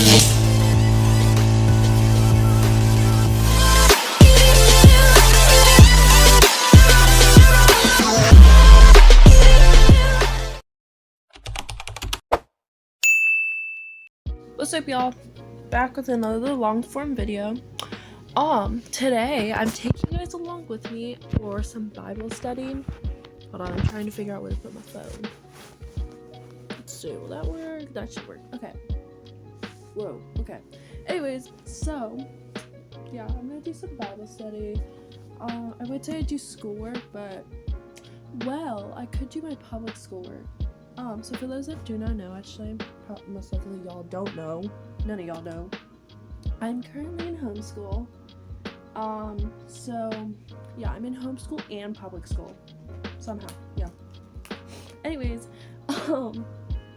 What's up, y'all? Back with another long form video. Today I'm taking you guys along with me for some Bible study. Hold on, I'm trying to figure out where to put my phone. Let's see, will that work? That should work. Okay. Whoa, okay. Anyways, so yeah, I'm gonna do some Bible study. I would say I do schoolwork, but well, I could do my public schoolwork. So for those that do not know, actually, most likely y'all don't know, none of y'all know, I'm currently in homeschool. So yeah, I'm in homeschool and public school, somehow, yeah. Anyways,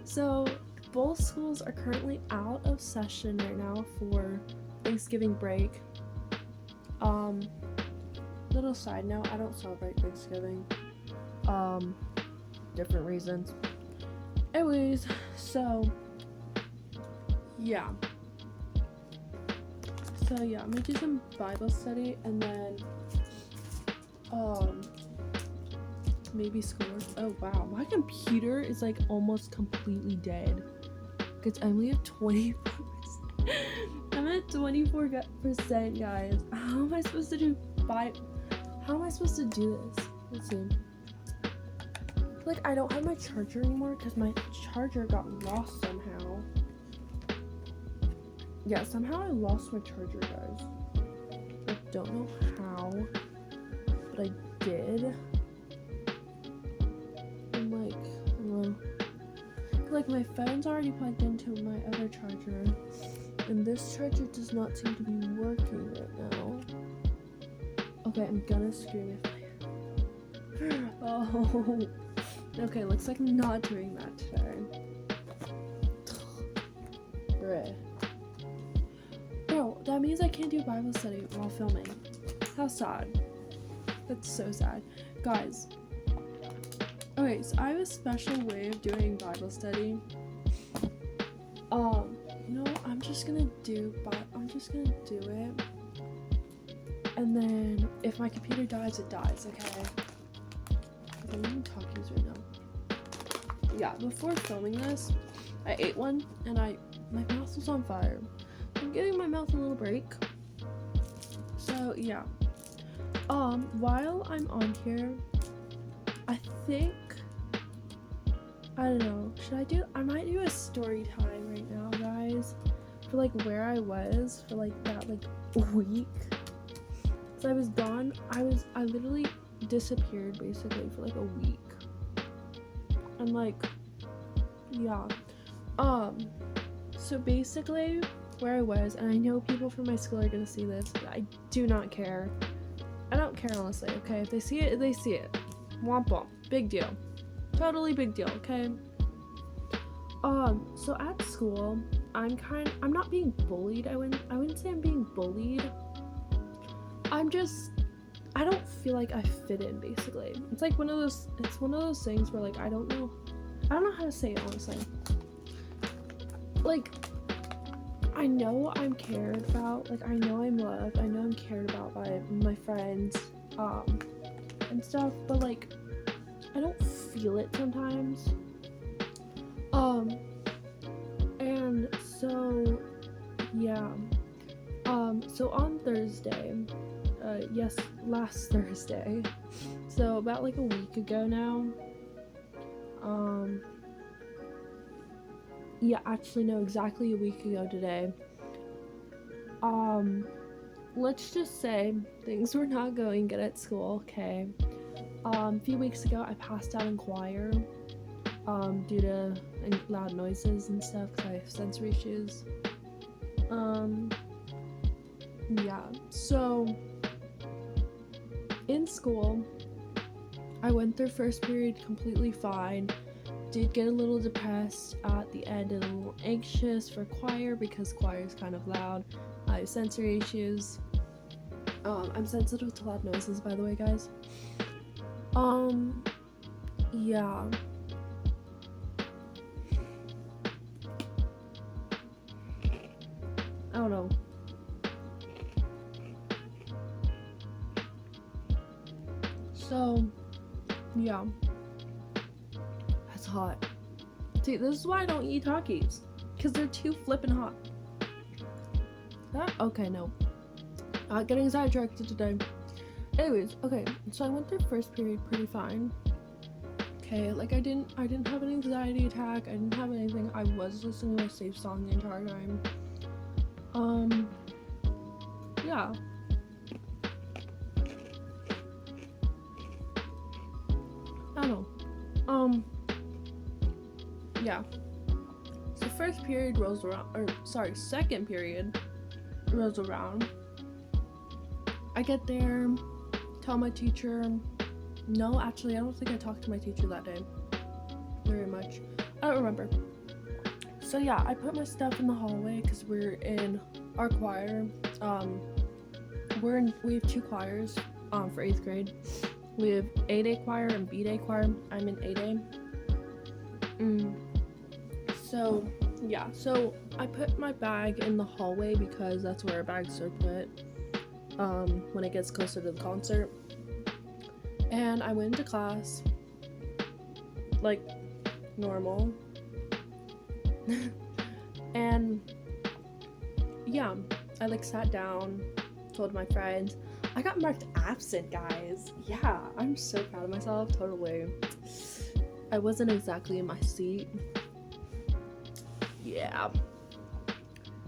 so both schools are currently out of session right now for Thanksgiving break. Little side note, I don't celebrate Thanksgiving, different reasons. Anyways, so yeah, I'm gonna do some Bible study and then maybe schoolwork. Oh wow, my computer is like almost completely dead because I'm only at 24%. I'm at 24%, guys. How am I supposed to do how am I supposed to do this? Let's see. Like, I don't have my charger anymore because my charger got lost somehow. Yeah, somehow I lost my charger, guys. I don't know how, but I did. And like my phone's already plugged into my other charger, and this charger does not seem to be working right now. Okay, I'm gonna scream if I... Oh... Okay, looks like I'm not doing that today. Bruh. Bro, that means I can't do Bible study while filming. How sad. That's so sad. Guys. Okay, so I have a special way of doing Bible study. I'm just gonna do it. And then if my computer dies, it dies, okay? I'm even talking right now. Yeah, before filming this, I ate one and my mouth was on fire. I'm giving my mouth a little break. So yeah. While I'm on here, I think I don't know, I might do a story time right now, guys. For like where I was for like that like week. So I was gone. I literally disappeared basically for like a week. And like yeah, so basically where I was, and I know people from my school are gonna see this, but I do not care. I don't care, honestly. Okay, if they see it, they see it. Womp womp. Big deal. Totally big deal. Okay. So at school, I'm not being bullied. I wouldn't say I'm being bullied. I don't feel like I fit in, basically. It's like one of those things where like I don't know how to say it, honestly. Like, I know I'm cared about, like I know I'm loved, I know I'm cared about by my friends, and stuff, but like I don't feel it sometimes. And so yeah. So on Thursday, yes, last Thursday, so about like a week ago now, yeah, actually no, exactly a week ago today, let's just say things were not going good at school, okay? A few weeks ago I passed out in choir, due to loud noises and stuff because I have sensory issues. Yeah, so in school, I went through first period completely fine. Did get a little depressed at the end and a little anxious for choir because choir is kind of loud. I have sensory issues. I'm sensitive to loud noises, by the way, guys. Yeah. don't know. So, yeah. That's hot. See, this is why I don't eat Takis. Because they're too flippin' hot. That? Okay, no. Getting sidetracked today. Anyways, okay. So I went through first period pretty fine. Okay, like I didn't have an anxiety attack. I didn't have anything. I was listening to a safe song the entire time. Yeah. I don't know. Yeah. So first period rolls around, second period rolls around. I get there, tell my teacher. No, actually, I don't think I talked to my teacher that day very much. I don't remember. So yeah, I put my stuff in the hallway because we're in our choir. We have 2 choirs for 8th grade. We have A-Day choir and B-Day choir. I'm in A-Day. So yeah, so I put my bag in the hallway because that's where our bags are put when it gets closer to the concert. And I went into class like normal. And yeah, I like sat down, told my friends. I got marked absent, guys. Yeah, I'm so proud of myself, totally. I wasn't exactly in my seat. Yeah.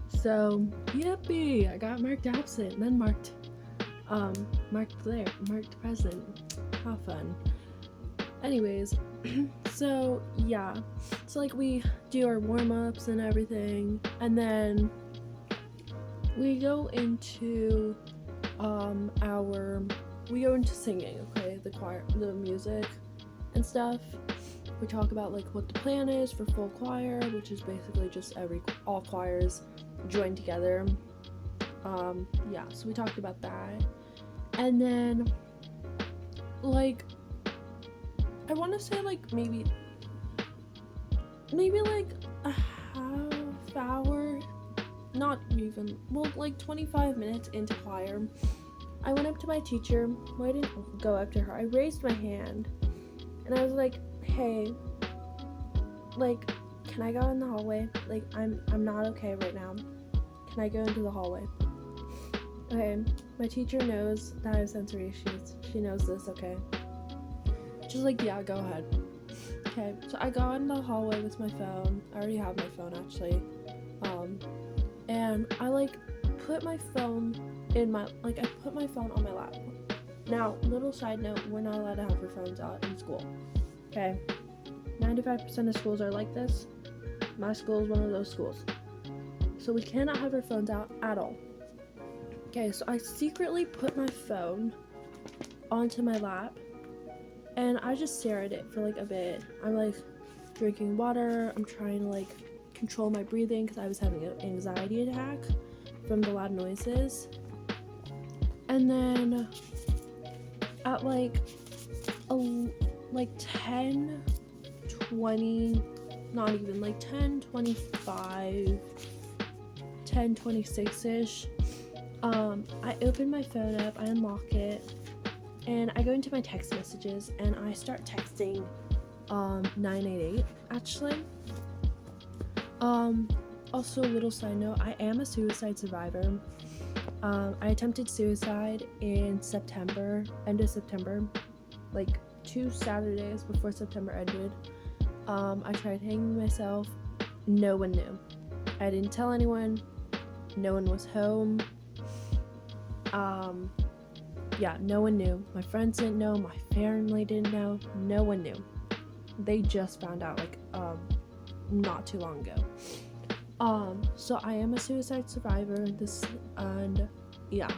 So, yippee! I got marked absent, then marked present. How fun. Anyways, so yeah. So like we do our warm-ups and everything, and then we go into singing, okay? The choir, the music and stuff. We talk about like what the plan is for full choir, which is basically just all choirs join together. Yeah, so we talked about that. And then like I want to say like maybe like a half hour, not even, well, like 25 minutes into choir, I went up to my teacher. Well, I didn't go up to her. I raised my hand and I was like, hey, like, can I go in the hallway? Like, I'm not okay right now. Can I go into the hallway? Okay, my teacher knows that I have sensory issues. She knows this, okay? She's like, yeah, go ahead. Okay, so I got in the hallway with my phone. I already have my phone, actually. And I, like, put my phone I put my phone on my lap. Now, little side note, we're not allowed to have our phones out in school. Okay? 95% of schools are like this. My school is one of those schools. So we cannot have our phones out at all. Okay, so I secretly put my phone onto my lap and I just stare at it for like a bit. I'm like drinking water. I'm trying to like control my breathing because I was having an anxiety attack from the loud noises. And then at like 10:20, not even like 10:25, 10:26ish, I open my phone up, I unlock it, and I go into my text messages and I start texting 988 actually. Also, a little side note, I am a suicide survivor. I attempted suicide in September, end of September, like 2 Saturdays before September ended. I tried hanging myself. No one knew. I didn't tell anyone. No one was home. Yeah, no one knew. My friends didn't know. My family didn't know. No one knew. They just found out like not too long ago. So I am a suicide survivor. And yeah,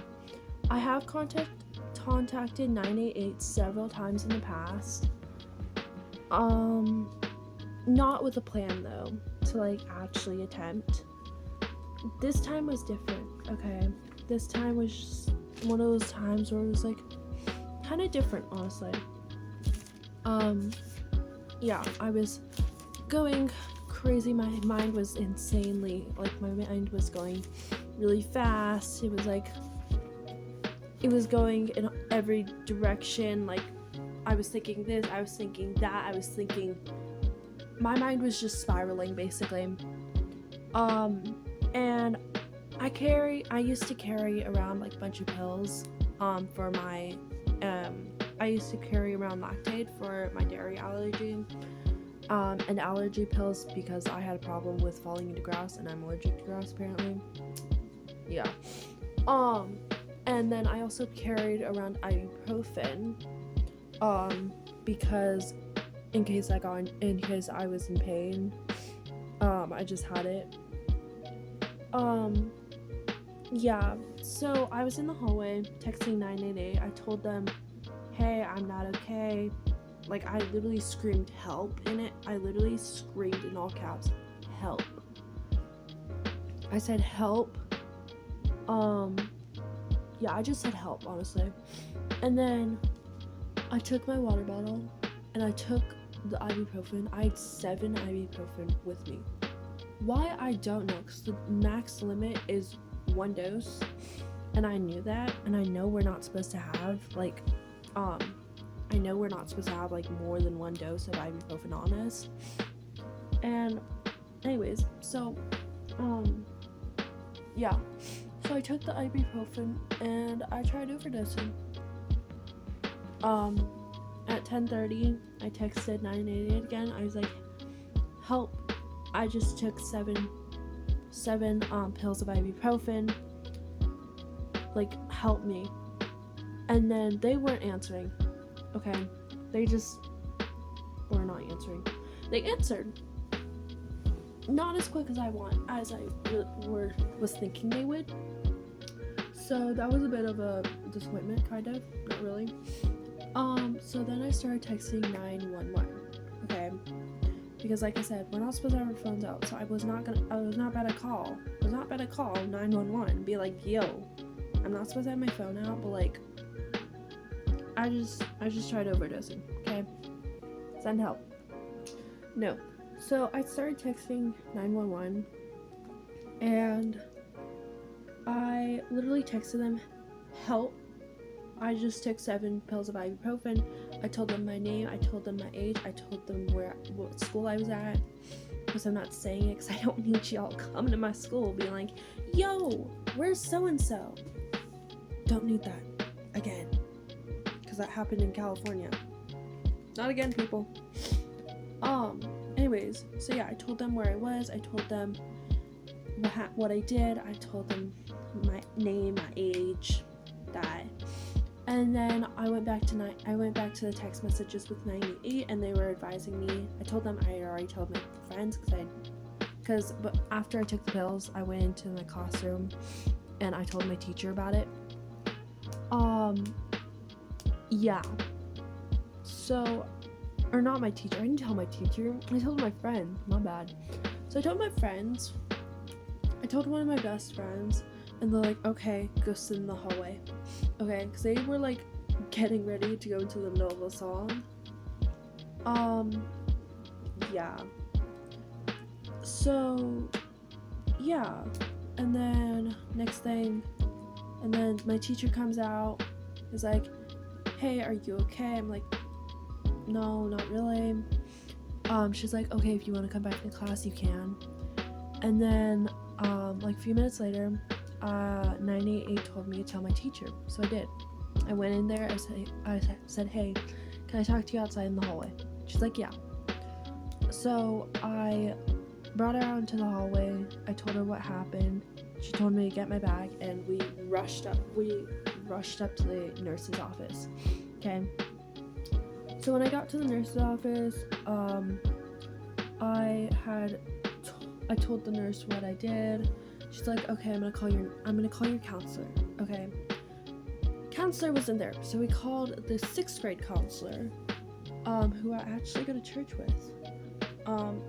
I have contacted 988 several times in the past. Not with a plan though, to like actually attempt. This time was different, okay? This time was just one of those times where it was like kind of different, honestly. Yeah, I was going crazy. My mind was insanely, like my mind was going really fast. It was like, it was going in every direction. Like, I was thinking this, I was thinking that, I was thinking, my mind was just spiraling basically. And I used to carry around like a bunch of pills for my I used to carry around Lactaid for my dairy allergy, and allergy pills because I had a problem with falling into grass, and I'm allergic to grass apparently. Yeah. And then I also carried around ibuprofen, because in case I was in pain, I just had it. Yeah, so I was in the hallway texting 988. I told them, hey, I'm not okay. Like, I literally screamed help in it. I literally screamed in all caps, help. I said help. Yeah, I just said help, honestly. And then I took my water bottle and I took the ibuprofen. I had 7 ibuprofen with me. Why, I don't know, because the max limit is 1 dose, and I knew that, and I know we're not supposed to have like more than 1 dose of ibuprofen on us. And anyways, so yeah, so I took the ibuprofen and I tried overdosing. At 10:30 I texted 988 again. I was like, help, I just took 7 pills of ibuprofen, like, help me. And then they weren't answering. Okay, they just were not answering. They answered, not as quick as I was thinking they would. So that was a bit of a disappointment, kind of, not really. So then I started texting 911. Okay, because like I said, we're not supposed to have our phones out, so I was not about to call 911 and be like, yo, I'm not supposed to have my phone out, but like, I just tried overdosing. Okay, send help. No. So I started texting 911, and I literally texted them, help, I just took 7 pills of ibuprofen. I told them my name, I told them my age, I told them what school I was at, because I'm not saying it because I don't need y'all coming to my school being like, yo, where's so-and-so? Don't need that again, because that happened in California. Not again, people. Anyways, so yeah, I told them where I was, I told them what I did, I told them my name, my age, that. And then I went back to the text messages with 98, and they were advising me. I told them I had already told my friends, but after I took the pills, I went into my classroom and I told my teacher about it. Yeah. So, or not my teacher. I didn't tell my teacher. I told my friend. My bad. So I told my friends. I told one of my best friends, and they're like, okay, go sit in the hallway. Okay, because they were like getting ready to go into the middle of a song. Yeah. So, yeah. And then and then my teacher comes out, is like, hey, are you okay? I'm like, no, not really. She's like, okay, if you want to come back to class, you can. And then, like a few minutes later, 988 told me to tell my teacher, so I did. I went in there, I said, hey, can I talk to you outside in the hallway? She's like, yeah. So I brought her out into the hallway, I told her what happened, she told me to get my bag, and we rushed up to the nurse's office. Okay, so when I got to the nurse's office, I told the nurse what I did. She's like, okay, I'm gonna call your counselor. Okay, counselor wasn't there, so we called the 6th grade counselor, who I actually go to church with,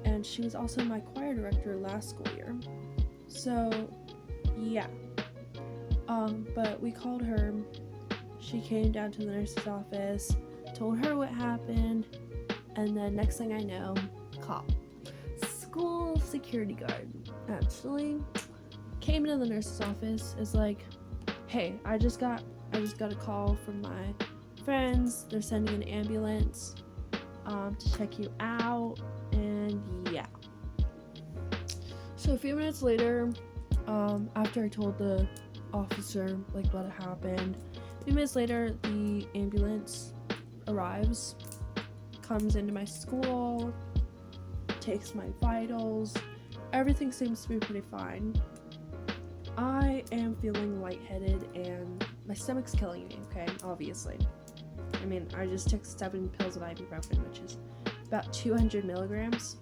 and she was also my choir director last school year. So yeah, but we called her. She came down to the nurse's office, told her what happened, and then next thing I know, cop, school security guard, actually. came into the nurse's office, is like, hey, I just got a call from my friends. They're sending an ambulance to check you out, and yeah. So a few minutes later, after I told the officer like what happened, a few minutes later the ambulance arrives, comes into my school, takes my vitals. Everything seems to be pretty fine. I am feeling lightheaded and my stomach's killing me, okay, obviously. I mean, I just took 7 pills of ibuprofen, which is about 200 milligrams.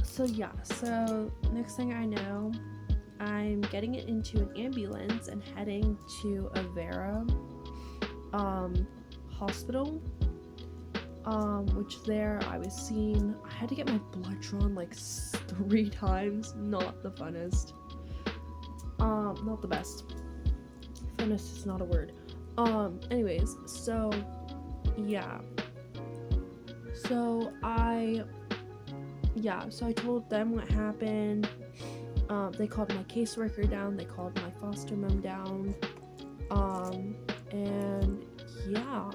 So next thing I know, I'm getting it into an ambulance and heading to a Vera hospital, which there I was seen. I had to get my blood drawn like 3 times. Not the funnest. Not the best. Funnest is not a word. Anyways, so yeah. So I told them what happened. They called my caseworker down, they called my foster mom down. And yeah.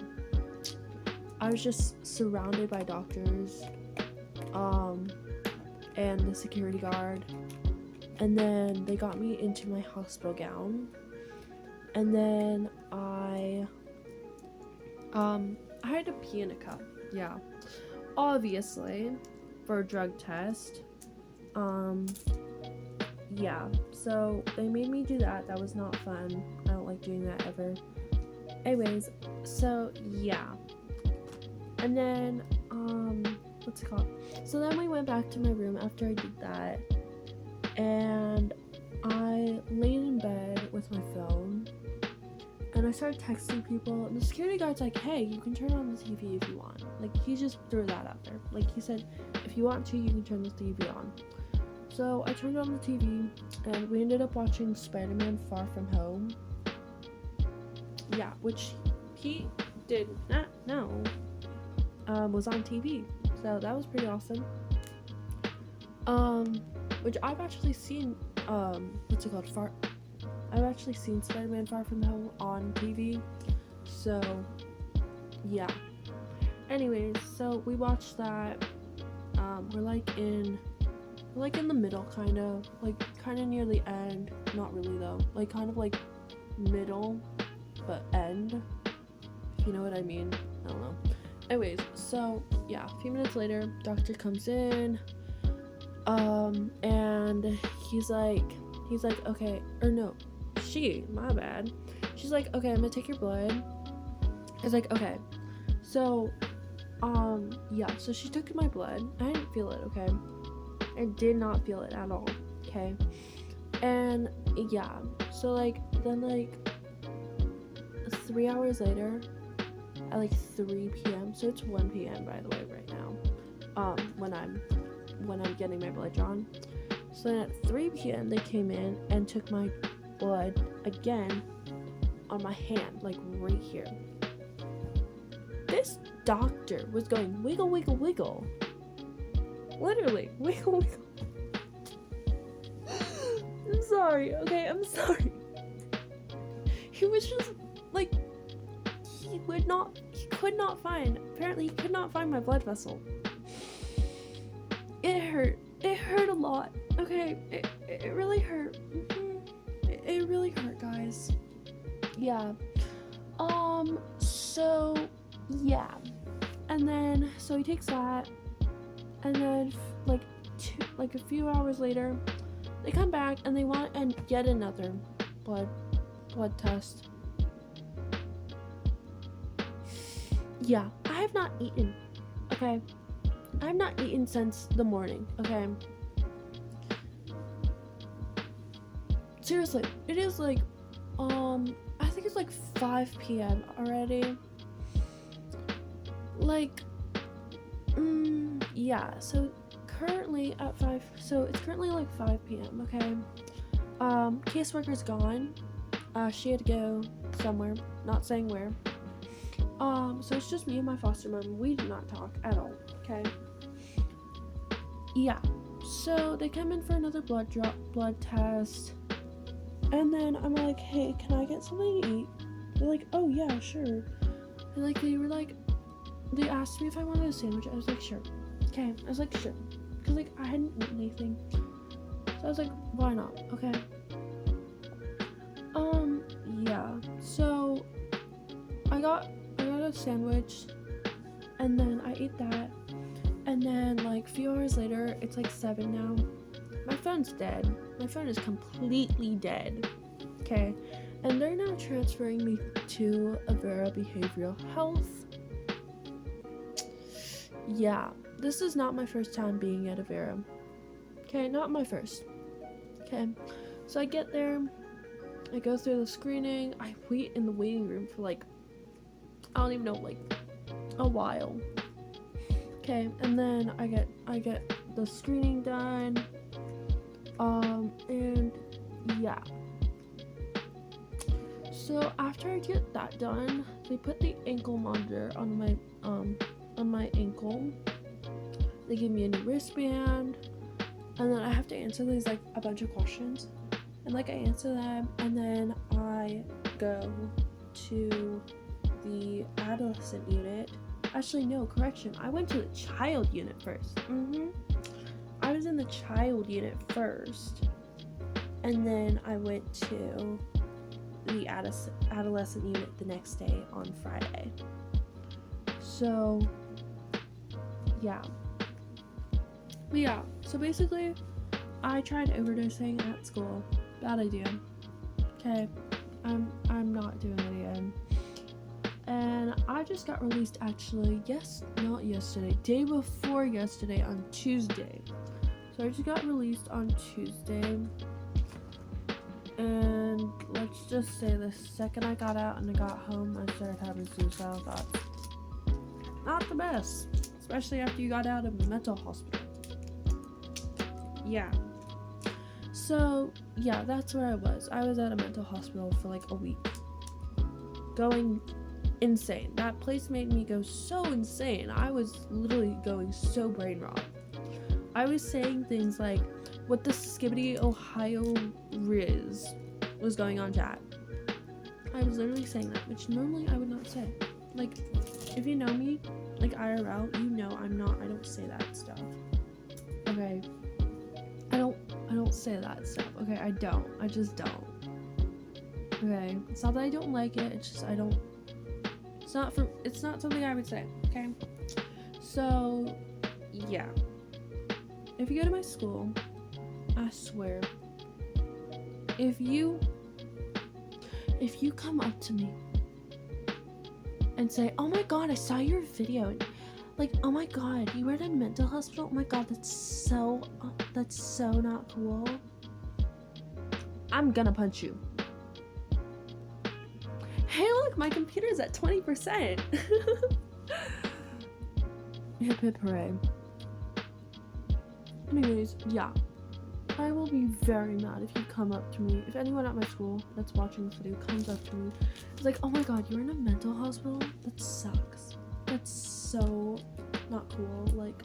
I was just surrounded by doctors, and the security guard. And then they got me into my hospital gown. And then I had to pee in a cup. Yeah. Obviously, for a drug test. Yeah. So they made me do that. That was not fun. I don't like doing that ever. Anyways, so yeah. And then, what's it called? So then we went back to my room after I did that. And I laid in bed with my phone. And I started texting people. And the security guard's like, hey, you can turn on the TV if you want. Like, he just threw that out there. Like, he said, if you want to, you can turn the TV on. So I turned on the TV. And we ended up watching Spider-Man Far From Home. Yeah, which he did not know was on TV. So that was pretty awesome. Which I've actually seen, what's it called? I've actually seen Spider-Man Far From Home on TV. So, yeah. Anyways, so we watched that. We're like in the middle, kind of near the end. Not really though. Like kind of like middle, but end. If you know what I mean. I don't know. Anyways, so yeah, a few minutes later, doctor comes in, and he's like, okay, or no, my bad. She's like, okay, I'm gonna take your blood. I was like, okay. So, yeah, so she took my blood. I didn't feel it, okay? I did not feel it at all, okay? And, yeah, so, like, then, like, 3 hours later, at, like, 3 p.m., so it's 1 p.m., by the way, right now, when I'm getting my blood drawn. So then at 3 p.m., they came in and took my blood again on my hand, like, right here. This doctor was going wiggle, wiggle, wiggle. Literally, wiggle, wiggle. I'm sorry, okay? I'm sorry. He was just, like, he could not find my blood vessel. It hurt a lot, okay? It really hurt. It really hurt, guys. Yeah. So, yeah. And then, so he takes that, and then, like a few hours later, they come back, and they want yet another blood test. Yeah, I have not eaten, okay? I have not eaten since the morning, okay? Seriously, it is like, I think it's like 5 p.m. already. Like, yeah, so currently at 5, so it's currently like 5 p.m., okay? Caseworker's gone. She had to go somewhere, not saying where. So it's just me and my foster mom. We do not talk at all, okay? Yeah, So they come in for another blood test, and then I'm like, hey, can I get something to eat? They're like, oh yeah, sure. And like they asked me if I wanted a sandwich. I was like, sure. Okay, I was like, sure, because like I hadn't eaten anything, so I was like, why not? Okay. Yeah. So I got a sandwich, and then I ate that, and then like a few hours later, it's like 7 now. My phone's dead. My phone is completely dead. Okay, and they're now transferring me to Avera Behavioral Health. Yeah, this is not my first time being at Avera. Okay, not my first. Okay, so I get there, I go through the screening, I wait in the waiting room for like, I don't even know, like a while. Okay, and then I get the screening done, and yeah. So after I get that done, they put the ankle monitor on my ankle. They give me a new wristband, and then I have to answer these like a bunch of questions, and like I answer them, and then I go to the adolescent unit. Actually, no, correction. I went to the child unit first. I was in the child unit first, and then I went to the adolescent unit the next day on Friday. So, yeah. But yeah, so basically, I tried overdosing at school. Bad idea. Okay, I'm not doing it again. And I just got released actually, not yesterday, day before yesterday on Tuesday. So I just got released on Tuesday. And let's just say the second I got out and I got home, I started having suicidal thoughts. Not the best, especially after you got out of a mental hospital. Yeah. So, yeah, that's where I was. I was at a mental hospital for like a week. Going insane. That place made me go so insane. I was literally going so brain rot. I was saying things like, what the skibbity Ohio Riz was going on, chat. I was literally saying that, which normally I would not say. Like, if you know me, like IRL, you know I don't say that stuff. Okay. I don't say that stuff. Okay, I just don't. Okay. It's not that I don't like it, it's just it's not something I would say, okay? So, yeah. If you go to my school, I swear, if you come up to me and say, oh my god, I saw your video, and like, oh my god, you were at a mental hospital, oh my god, that's so not cool, I'm gonna punch you. Hey look, my computer's at 20%. Hip hip hooray. Anyways, yeah. I will be very mad if you come up to me, if anyone at my school that's watching this video comes up to me, it's like, oh my god, you're in a mental hospital? That sucks. That's so not cool. Like,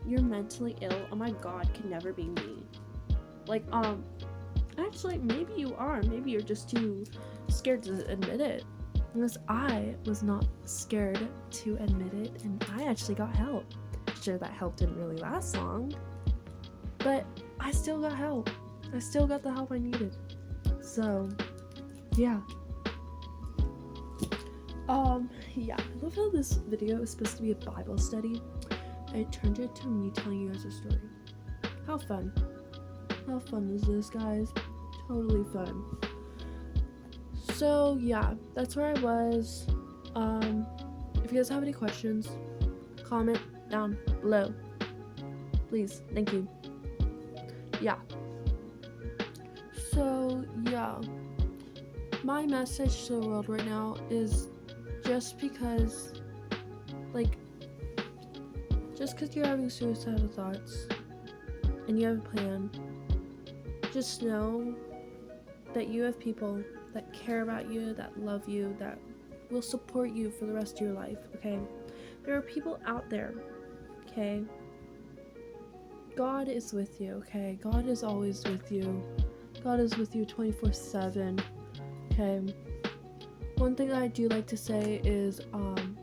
you're mentally ill? Oh my god, can never be me. Like, actually, maybe you are. Maybe you're just too scared to admit it. Because I was not scared to admit it, and I actually got help. Sure, that help didn't really last long, but I still got help. I still got the help I needed. So, yeah. Yeah, I love how this video is supposed to be a Bible study. It turned into me telling you guys a story. How fun. How fun is this, guys? Totally fun. So, yeah, that's where I was. If you guys have any questions, comment down below. Please, thank you. Yeah. So, yeah. My message to the world right now is just because you're having suicidal thoughts and you have a plan, just know that you have people that care about you, that love you, that will support you for the rest of your life, okay? There are people out there, okay, God is with you, okay? God is always with you. God is with you 24/7, okay? One thing I do like to say is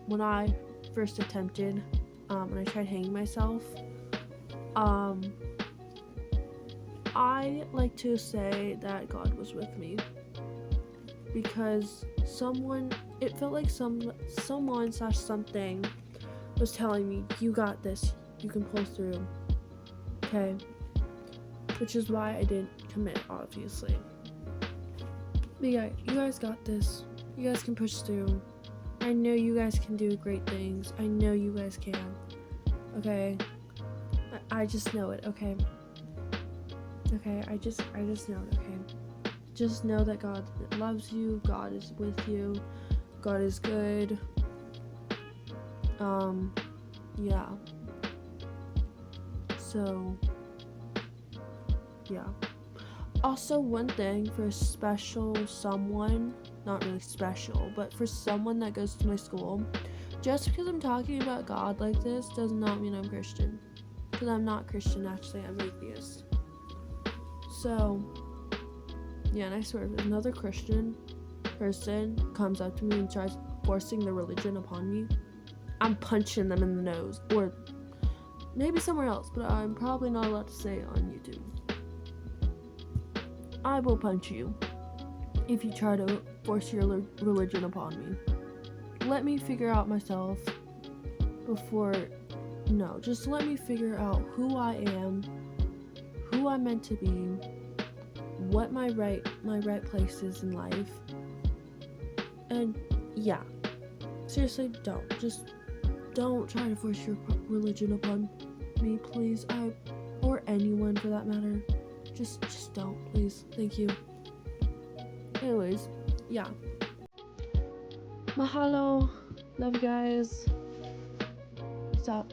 when I first attempted, when I tried hanging myself, I like to say that God was with me because it felt like someone / something was telling me, you got this, you can pull through, okay? Which is why I didn't commit, obviously. But yeah, you guys got this. You guys can push through. I know you guys can do great things. I know you guys can. Okay? I just know it, okay? Okay, I just know it, okay? Just know that God loves you, God is with you, God is good. Yeah. So, yeah. Also, one thing for a special someone, not really special, but for someone that goes to my school, just because I'm talking about God like this does not mean I'm Christian. Because I'm not Christian, actually, I'm atheist. So, yeah, and I swear, if another Christian person comes up to me and tries forcing their religion upon me, I'm punching them in the nose. Or maybe somewhere else, but I'm probably not allowed to say it on YouTube. I will punch you if you try to force your religion upon me. Let me figure out myself just let me figure out who I am, who I'm meant to be, what my right place is in life. And yeah, seriously, don't try to force your religion upon me, please. Or anyone for that matter. Just don't, please. Thank you. Anyways, yeah. Mahalo. Love you guys. Stop.